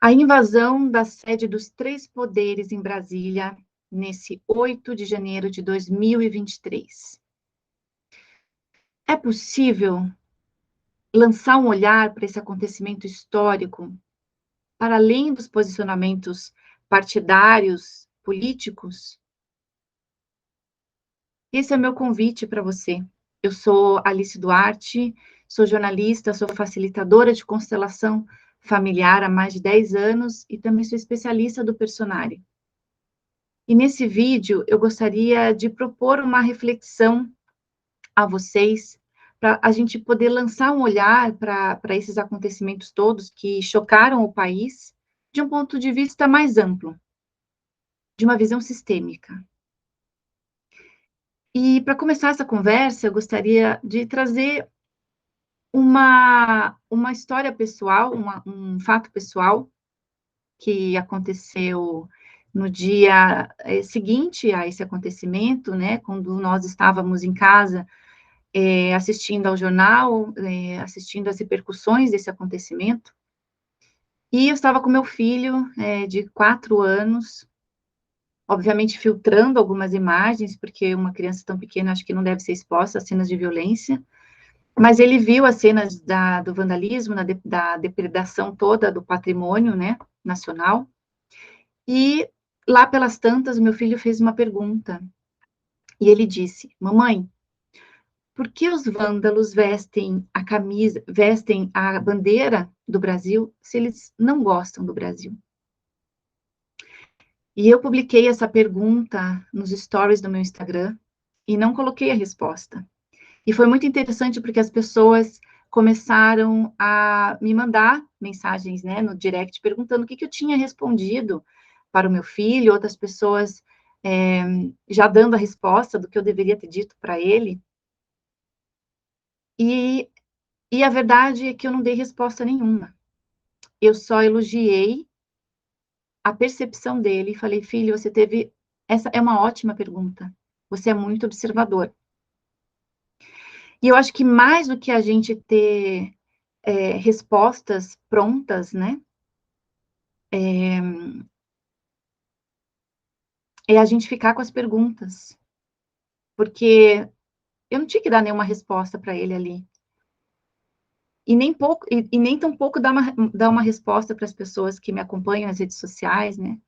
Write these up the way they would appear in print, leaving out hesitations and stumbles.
A invasão da sede dos três poderes em Brasília, nesse 8 de janeiro de 2023. É possível lançar um olhar para esse acontecimento histórico, para além dos posicionamentos partidários, políticos? Esse é o meu convite para você. Eu sou Alice Duarte, sou jornalista, sou facilitadora de constelação familiar há mais de 10 anos e também sou especialista do Personare. E nesse vídeo eu gostaria de propor uma reflexão a vocês, para a gente poder lançar um olhar para esses acontecimentos todos que chocaram o país, de um ponto de vista mais amplo, de uma visão sistêmica. E para começar essa conversa, eu gostaria de trazer uma história pessoal, um fato pessoal que aconteceu no dia seguinte a esse acontecimento, né, quando nós estávamos em casa assistindo ao jornal, assistindo às repercussões desse acontecimento, e eu estava com meu filho de 4 anos, obviamente filtrando algumas imagens, porque uma criança tão pequena acho que não deve ser exposta a cenas de violência, mas ele viu as cenas do vandalismo, da depredação toda do patrimônio, né, nacional, e lá pelas tantas, o meu filho fez uma pergunta, e ele disse: mamãe, por que os vândalos vestem a bandeira do Brasil se eles não gostam do Brasil? E eu publiquei essa pergunta nos stories do meu Instagram e não coloquei a resposta. E foi muito interessante porque as pessoas começaram a me mandar mensagens, né, no direct, perguntando o que eu tinha respondido para o meu filho, outras pessoas já dando a resposta do que eu deveria ter dito para ele. E a verdade é que eu não dei resposta nenhuma. Eu só elogiei a percepção dele e falei: filho, você teve. Essa é uma ótima pergunta. Você é muito observador. E eu acho que mais do que a gente ter respostas prontas, né? É a gente ficar com as perguntas. Porque eu não tinha que dar nenhuma resposta para ele ali. E nem pouco, e nem tão pouco dar uma resposta para as pessoas que me acompanham nas redes sociais, né?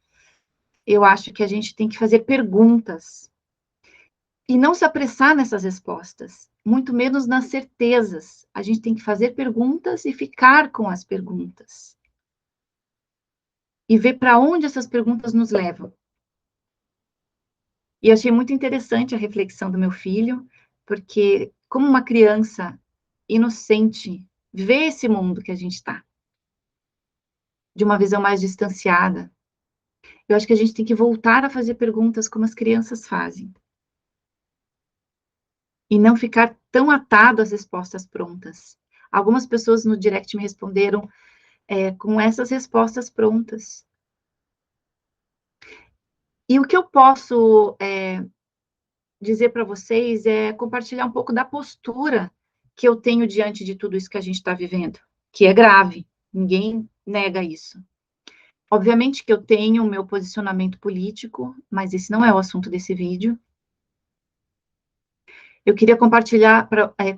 Eu acho que a gente tem que fazer perguntas e não se apressar nessas respostas, muito menos nas certezas. A gente tem que fazer perguntas e ficar com as perguntas. E ver para onde essas perguntas nos levam. E achei muito interessante a reflexão do meu filho, porque como uma criança inocente vê esse mundo que a gente está, de uma visão mais distanciada, eu acho que a gente tem que voltar a fazer perguntas como as crianças fazem. E não ficar tão atado às respostas prontas. Algumas pessoas no direct me responderam com essas respostas prontas. E o que eu posso dizer para vocês é compartilhar um pouco da postura que eu tenho diante de tudo isso que a gente está vivendo, que é grave, ninguém nega isso. Obviamente que eu tenho o meu posicionamento político, mas esse não é o assunto desse vídeo. Eu queria compartilhar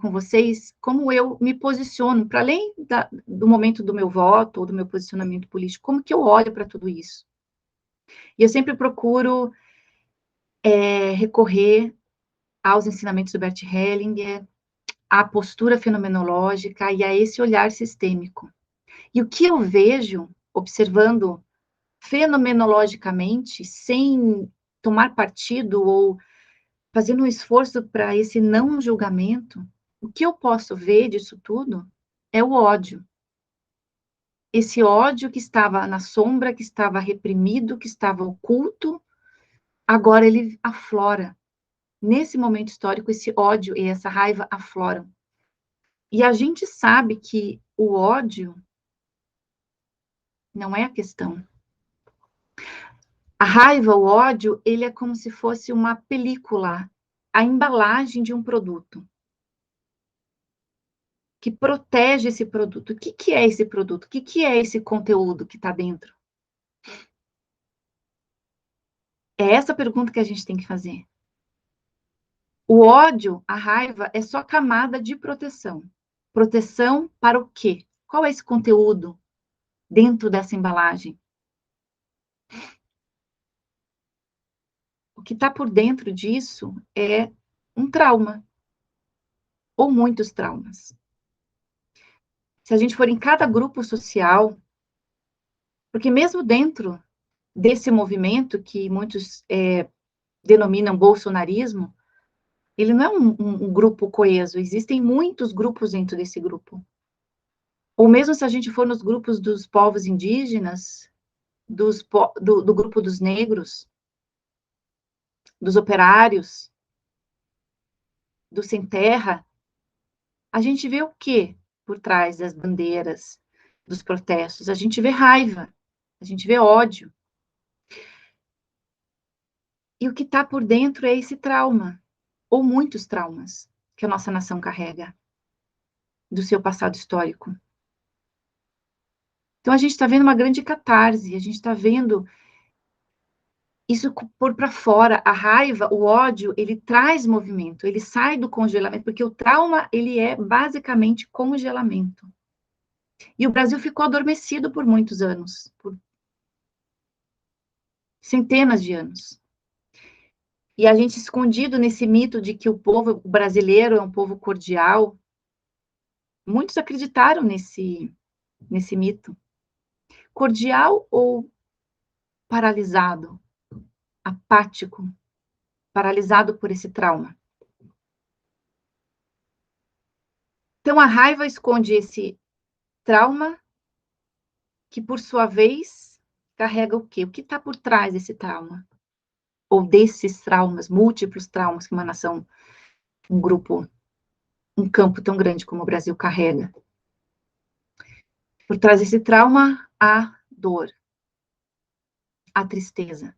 com vocês como eu me posiciono, para além do momento do meu voto ou do meu posicionamento político, como que eu olho para tudo isso. E eu sempre procuro recorrer aos ensinamentos do Bert Hellinger, à postura fenomenológica e a esse olhar sistêmico. E o que eu vejo, observando fenomenologicamente, sem tomar partido ou fazendo um esforço para esse não julgamento, o que eu posso ver disso tudo é o ódio. Esse ódio que estava na sombra, que estava reprimido, que estava oculto, agora ele aflora. Nesse momento histórico, esse ódio e essa raiva afloram. E a gente sabe que o ódio não é a questão. A raiva, o ódio, ele é como se fosse uma película, a embalagem de um produto. que protege esse produto. O que que é esse produto? O que que é esse conteúdo que está dentro? É essa pergunta que a gente tem que fazer. O ódio, a raiva, é só camada de proteção. Proteção para o quê? Qual é esse conteúdo dentro dessa embalagem? O que está por dentro disso é um trauma, ou muitos traumas. Se a gente for em cada grupo social, porque mesmo dentro desse movimento que muitos denominam bolsonarismo, ele não é um grupo coeso, existem muitos grupos dentro desse grupo. Ou mesmo se a gente for nos grupos dos povos indígenas, do grupo dos negros, dos operários, do sem terra, a gente vê o quê por trás das bandeiras, dos protestos? A gente vê raiva, a gente vê ódio. E o que está por dentro é esse trauma, ou muitos traumas, que a nossa nação carrega, do seu passado histórico. Então, a gente está vendo uma grande catarse, a gente está vendo isso por para fora. A raiva, o ódio, ele traz movimento, ele sai do congelamento, porque o trauma, ele é basicamente congelamento. E o Brasil ficou adormecido por muitos anos, por centenas de anos. E a gente escondido nesse mito de que o povo brasileiro é um povo cordial. Muitos acreditaram nesse mito. Cordial ou paralisado, apático, paralisado por esse trauma. Então, a raiva esconde esse trauma, que, por sua vez, carrega o quê? O que está por trás desse trauma? Ou desses traumas, múltiplos traumas que uma nação, um grupo, um campo tão grande como o Brasil carrega. Por trás desse trauma, há dor, há tristeza.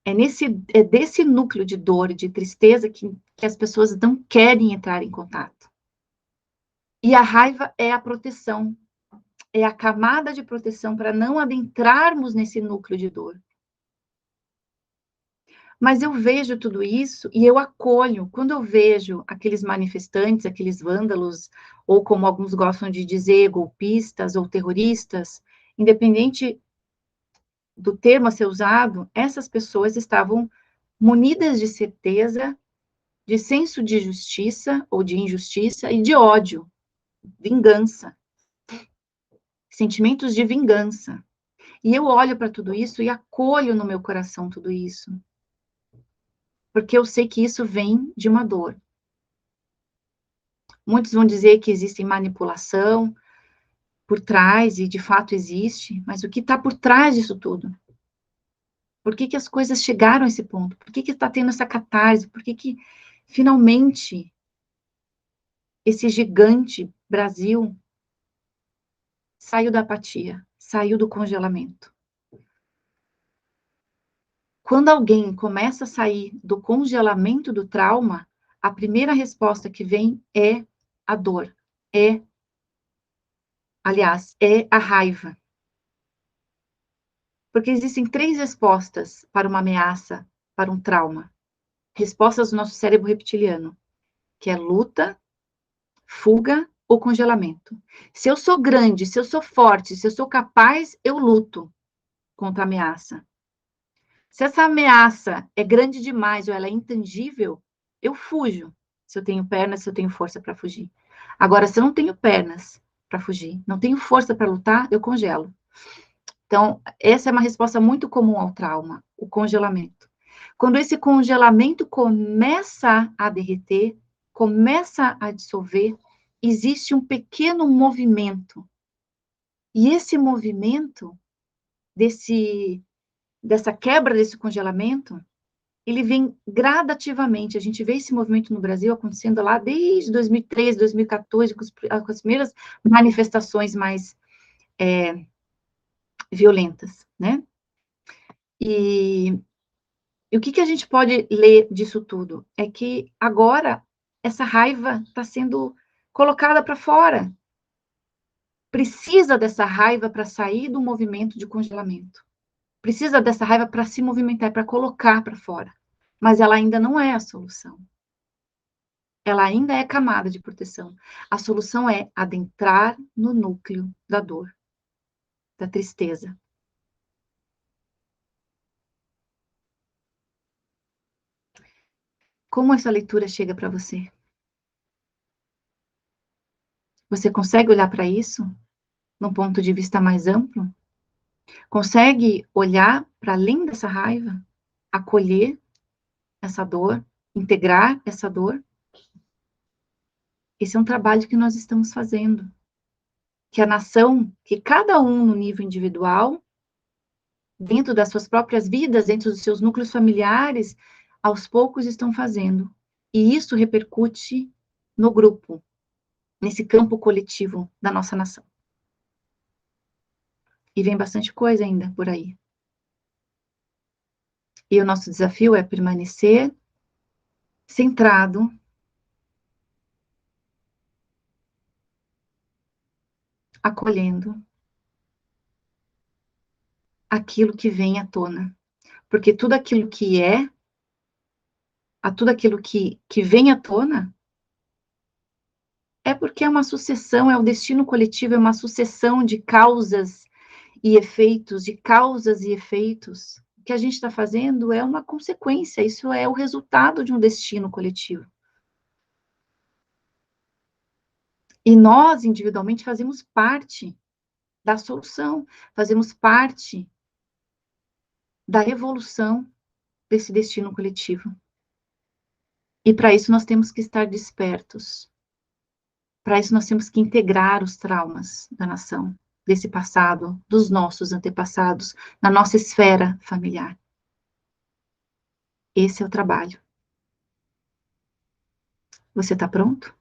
É desse núcleo de dor e de tristeza que as pessoas não querem entrar em contato. E a raiva é a proteção, é a camada de proteção para não adentrarmos nesse núcleo de dor. Mas eu vejo tudo isso e eu acolho. Quando eu vejo aqueles manifestantes, aqueles vândalos, ou como alguns gostam de dizer, golpistas ou terroristas, independente do termo a ser usado, essas pessoas estavam munidas de certeza, de senso de justiça ou de injustiça e de ódio, vingança, sentimentos de vingança. E eu olho para tudo isso e acolho no meu coração tudo isso, porque eu sei que isso vem de uma dor. Muitos vão dizer que existe manipulação por trás, e de fato existe, mas o que está por trás disso tudo? Por que as coisas chegaram a esse ponto? Por que está tendo essa catarse? Por que finalmente esse gigante Brasil saiu da apatia, saiu do congelamento? Quando alguém começa a sair do congelamento do trauma, a primeira resposta que vem é a dor, é a raiva. Porque existem 3 respostas para uma ameaça, para um trauma. Respostas do nosso cérebro reptiliano, que é luta, fuga ou congelamento. Se eu sou grande, se eu sou forte, se eu sou capaz, eu luto contra a ameaça. Se essa ameaça é grande demais ou ela é intangível, eu fujo. Se eu tenho pernas, se eu tenho força para fugir. Agora, se eu não tenho pernas para fugir, não tenho força para lutar, eu congelo. Então, essa é uma resposta muito comum ao trauma, o congelamento. Quando esse congelamento começa a derreter, começa a dissolver, existe um pequeno movimento. E esse movimento, dessa quebra desse congelamento, ele vem gradativamente. A gente vê esse movimento no Brasil acontecendo lá desde 2013, 2014, com as primeiras manifestações mais violentas, né? E o que a gente pode ler disso tudo? É que agora essa raiva está sendo colocada para fora. Precisa dessa raiva para sair do movimento de congelamento. Precisa dessa raiva para se movimentar, para colocar para fora. Mas ela ainda não é a solução. Ela ainda é camada de proteção. A solução é adentrar no núcleo da dor, da tristeza. Como essa leitura chega para você? Você consegue olhar para isso num ponto de vista mais amplo? Consegue olhar para além dessa raiva, acolher essa dor, integrar essa dor? Esse é um trabalho que nós estamos fazendo. Que a nação, que cada um no nível individual, dentro das suas próprias vidas, dentro dos seus núcleos familiares, aos poucos estão fazendo. E isso repercute no grupo, nesse campo coletivo da nossa nação. E vem bastante coisa ainda por aí. E o nosso desafio é permanecer centrado, acolhendo aquilo que vem à tona. Porque tudo aquilo que é, a tudo aquilo que vem à tona, é porque é uma sucessão, é o destino coletivo, é uma sucessão de causas e efeitos, de causas e efeitos. O que a gente está fazendo é uma consequência, isso é o resultado de um destino coletivo. E nós, individualmente, fazemos parte da solução, fazemos parte da evolução desse destino coletivo. E para isso nós temos que estar despertos. Para isso nós temos que integrar os traumas da nação, desse passado, dos nossos antepassados, na nossa esfera familiar. Esse é o trabalho. Você está pronto?